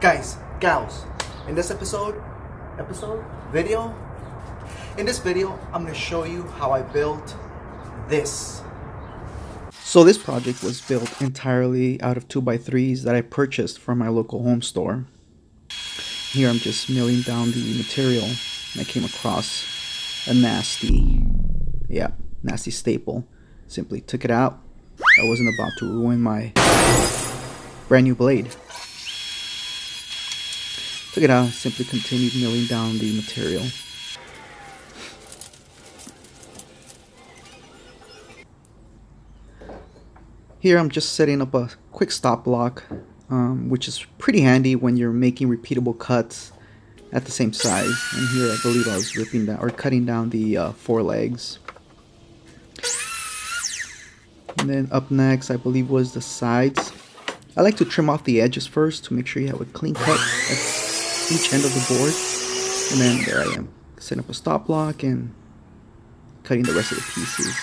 Guys, gals, in this video, I'm gonna show you how I built this. So this project was built entirely out of 2x3s that I purchased from my local home store. Here I'm just milling down the material, and I came across a nasty staple. Simply took it out. I wasn't about to ruin my brand new blade. Took it out, simply continued milling down the material. Here I'm just setting up a quick stop block, which is pretty handy when you're making repeatable cuts at the same size. And here I believe I was ripping down or cutting down the forelegs. And then up next I believe was the sides. I like to trim off the edges first to make sure you have a clean cut at each end of the board. And then there I am, setting up a stop block and cutting the rest of the pieces.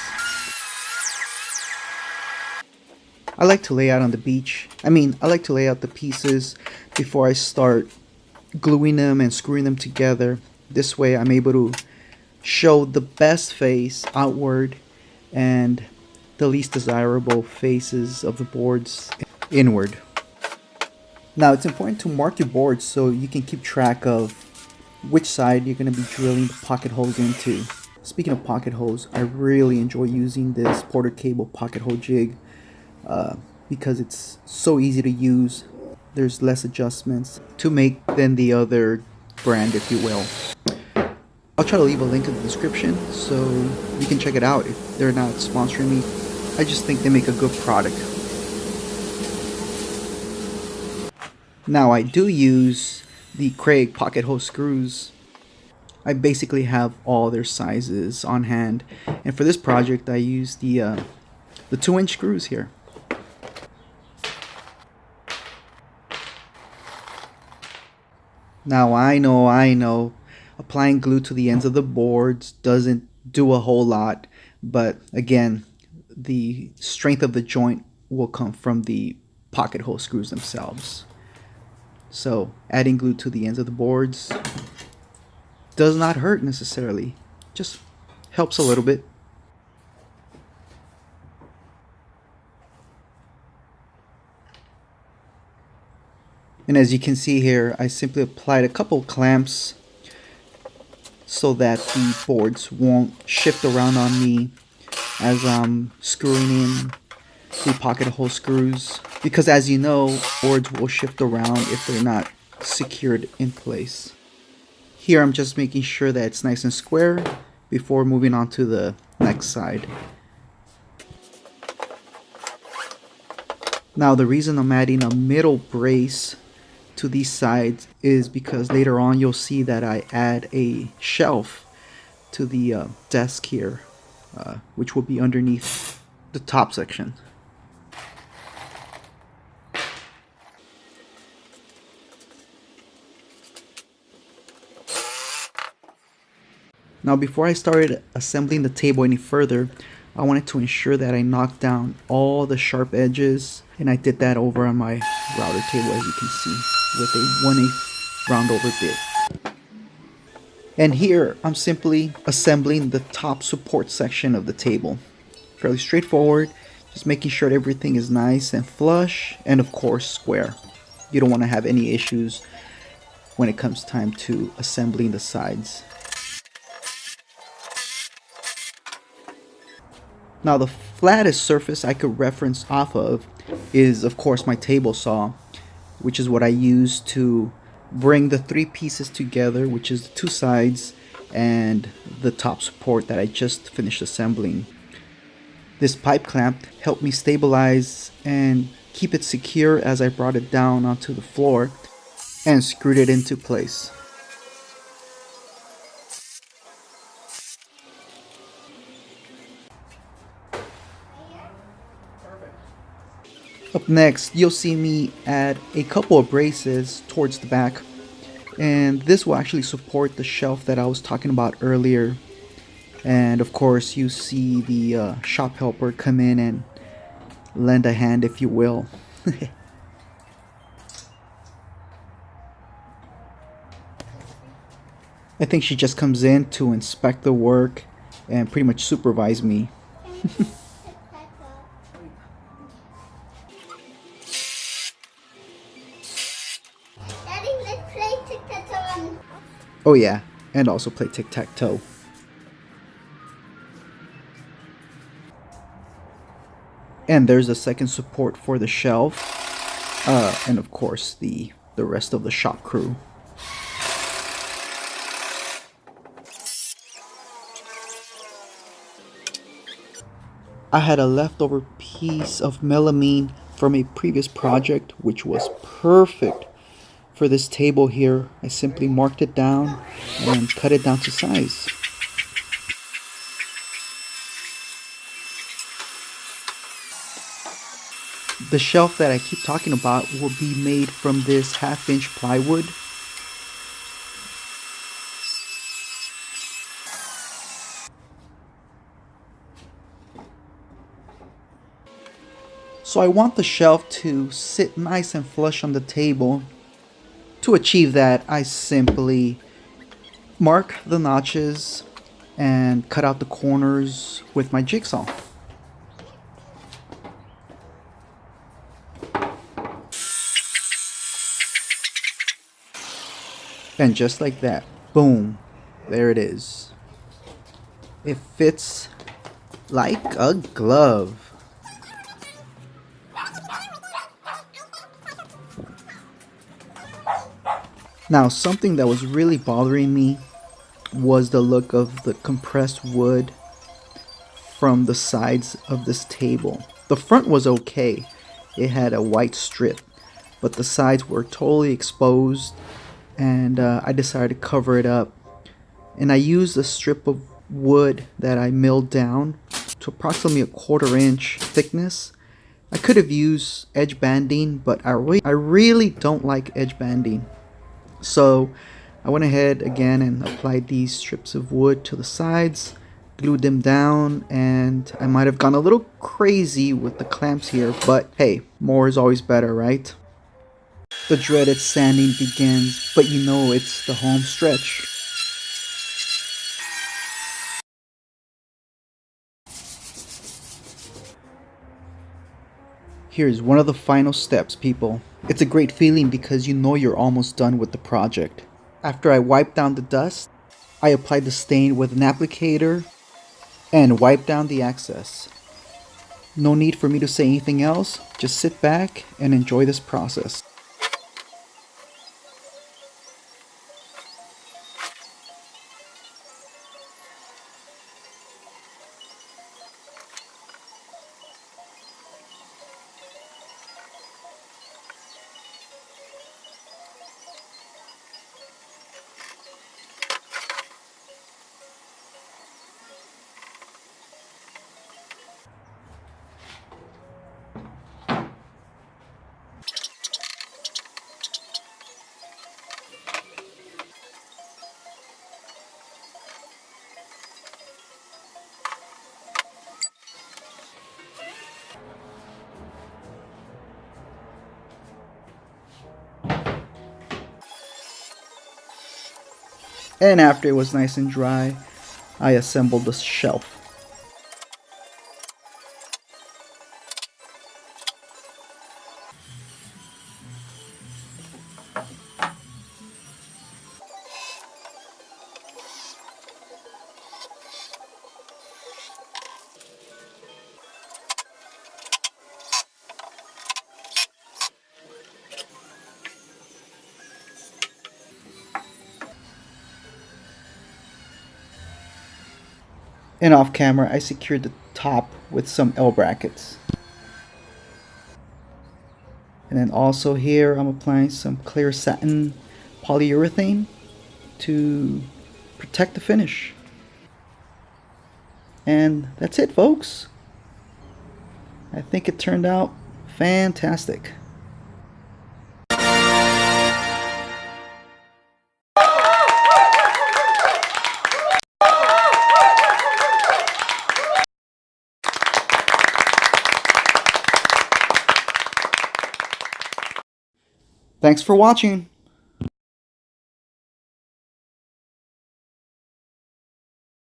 I like to lay out on the beach. I like to lay out the pieces before I start gluing them and screwing them together. This way I'm able to show the best face outward and the least desirable faces of the boards inward. Now it's important to mark your boards so you can keep track of which side you're going to be drilling the pocket holes into. Speaking of pocket holes, I really enjoy using this Porter Cable pocket hole jig because it's so easy to use. There's less adjustments to make than the other brand, if you will. I'll try to leave a link in the description so you can check it out if they're not sponsoring me. I just think they make a good product. Now I do use the Craig pocket hole screws. I basically have all their sizes on hand, and for this project I used the 2-inch screws here. Now I know applying glue to the ends of the boards doesn't do a whole lot, but again, the strength of the joint will come from the pocket hole screws themselves. So adding glue to the ends of the boards does not hurt necessarily, just helps a little bit. And as you can see here, I simply applied a couple clamps so that the boards won't shift around on me as I'm screwing in the pocket hole screws, because as you know, boards will shift around if they're not secured in place. Here I'm just making sure that it's nice and square before moving on to the next side. Now the reason I'm adding a middle brace to these sides is because later on you'll see that I add a shelf to the desk here, which will be underneath the top section. Now before I started assembling the table any further, I wanted to ensure that I knocked down all the sharp edges, and I did that over on my router table, as you can see, with a 1/8 round over bit. And here I'm simply assembling the top support section of the table. Fairly straightforward, just making sure that everything is nice and flush and of course square. You don't want to have any issues when it comes time to assembling the sides. Now the flattest surface I could reference off of is of course my table saw, which is what I use to bring the 3 pieces together, which is the 2 sides and the top support that I just finished assembling. This pipe clamp helped me stabilize and keep it secure as I brought it down onto the floor and screwed it into place. Up next, you'll see me add a couple of braces towards the back, and this will actually support the shelf that I was talking about earlier. And of course you see the shop helper come in and lend a hand, if you will. I think she just comes in to inspect the work and pretty much supervise me. Daddy, let's play tic-tac-toe. Oh yeah, and also play tic-tac-toe. And there's a second support for the shelf, and of course the rest of the shop crew. I had a leftover piece of melamine from a previous project which was perfect for this table here. I simply marked it down and cut it down to size. The shelf that I keep talking about will be made from this 1/2 inch plywood. So I want the shelf to sit nice and flush on the table. To achieve that, I simply mark the notches and cut out the corners with my jigsaw. And just like that, boom, there it is. It fits like a glove. Now, something that was really bothering me was the look of the compressed wood from the sides of this table. The front was okay, it had a white strip, but the sides were totally exposed, and I decided to cover it up. And I used a strip of wood that I milled down to approximately 1/4 inch thickness. I could have used edge banding, but I really don't like edge banding. So I went ahead again and applied these strips of wood to the sides, glued them down, and I might have gone a little crazy with the clamps here, but hey, more is always better, right? The dreaded sanding begins, but you know it's the home stretch. Here's one of the final steps, people. It's a great feeling because you know you're almost done with the project. After I wiped down the dust, I applied the stain with an applicator and wiped down the excess. No need for me to say anything else, just sit back and enjoy this process. And after it was nice and dry, I assembled the shelf. And off camera, I secured the top with some L brackets. And then also here, I'm applying some clear satin polyurethane to protect the finish. And that's it, folks. I think it turned out fantastic. Thanks for watching.